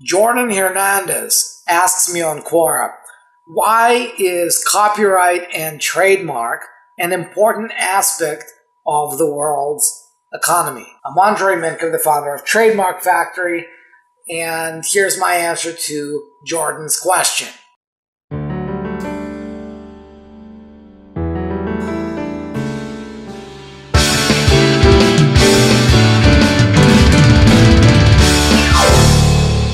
Jordan Hernandez asks me on Quora, why is copyright and trademark an important aspect of the world's economy? I'm Andrei Answers, the founder of Trademark Factory, and here's my answer to Jordan's question.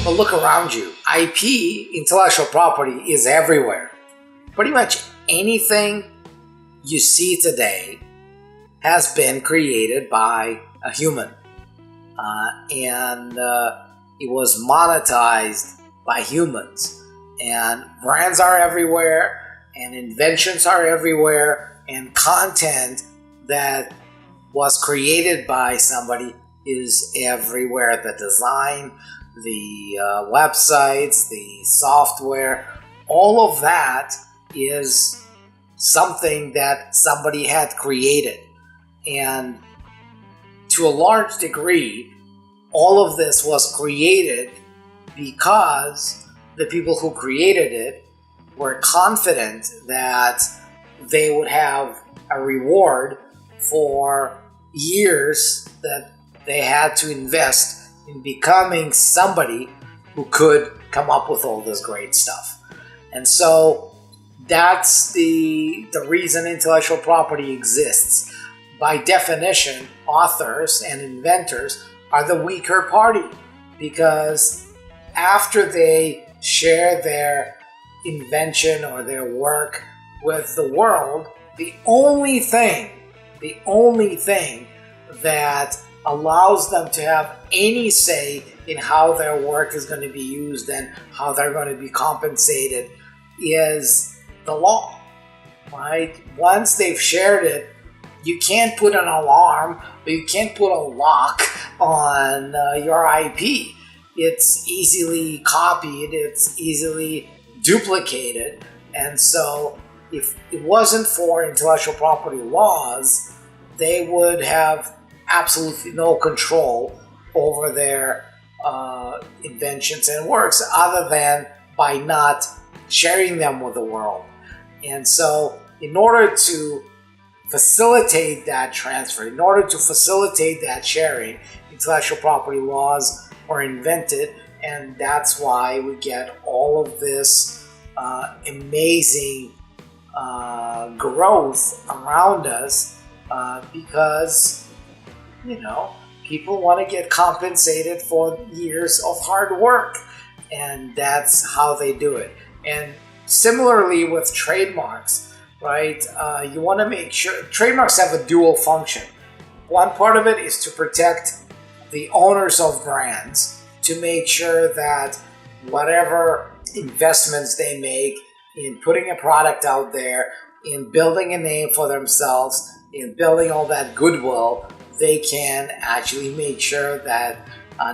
But look around you. IP, intellectual property, is everywhere. Pretty much anything you see today has been created by a human. And it was monetized by humans. And brands are everywhere, and inventions are everywhere, and content that was created by somebody is everywhere. The design, the websites, the software, all of that is something that somebody had created. And to a large degree, all of this was created because the people who created it were confident that they would have a reward for years that they had to invest in becoming somebody who could come up with all this great stuff. And so that's the reason intellectual property exists. By definition, authors and inventors are the weaker party, because after they share their invention or their work with the world, the only thing that allows them to have any say in how their work is going to be used and how they're going to be compensated is the law, right? Once they've shared it, you can't put an alarm or you can't put a lock on your IP. It's easily copied, it's easily duplicated, and so if it wasn't for intellectual property laws, they would have absolutely no control over their inventions and works other than by not sharing them with the world. And so in order to facilitate that transfer, in order to facilitate that sharing, intellectual property laws were invented, and that's why we get all of this amazing growth around us, because people want to get compensated for years of hard work, and that's how they do it. And similarly with trademarks, right? You want to make sure trademarks have a dual function. One part of it is to protect the owners of brands, to make sure that whatever investments they make in putting a product out there, in building a name for themselves, in building all that goodwill, they can actually make sure that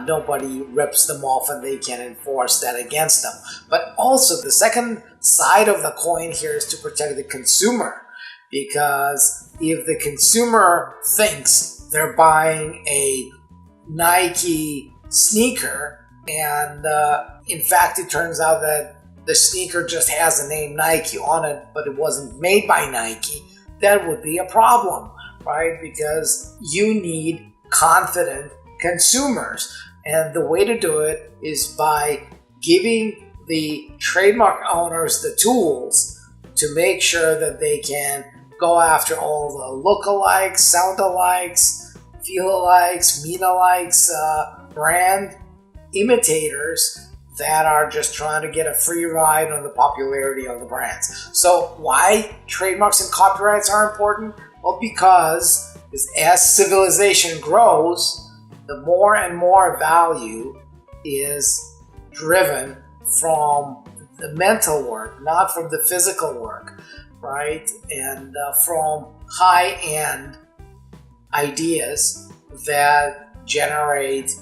nobody rips them off and they can enforce that against them. But also the second side of the coin here is to protect the consumer, because if the consumer thinks they're buying a Nike sneaker and in fact it turns out that the sneaker just has the name Nike on it, but it wasn't made by Nike, that would be a problem, right? Because you need confident consumers. And the way to do it is by giving the trademark owners the tools to make sure that they can go after all the look-alikes, sound-alikes, feel-alikes, mean-alikes, brand imitators that are just trying to get a free ride on the popularity of the brands. So why trademarks and copyrights are important? Well, because as civilization grows, the more and more value is driven from the mental work, not from the physical work, right? And from high-end ideas that generate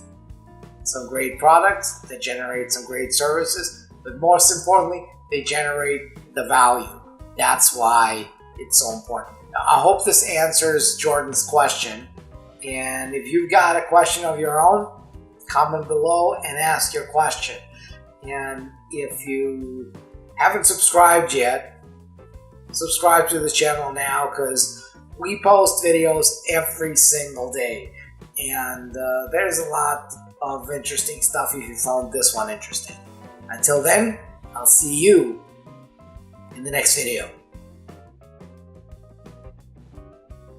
some great products, that generate some great services, but most importantly, they generate the value. That's why it's so important. I hope this answers Jordan's question. And if you've got a question of your own, comment below and ask your question. And if you haven't subscribed yet, subscribe to the channel now, because we post videos every single day. And there's a lot of interesting stuff if you found this one interesting. Until then, I'll see you in the next video.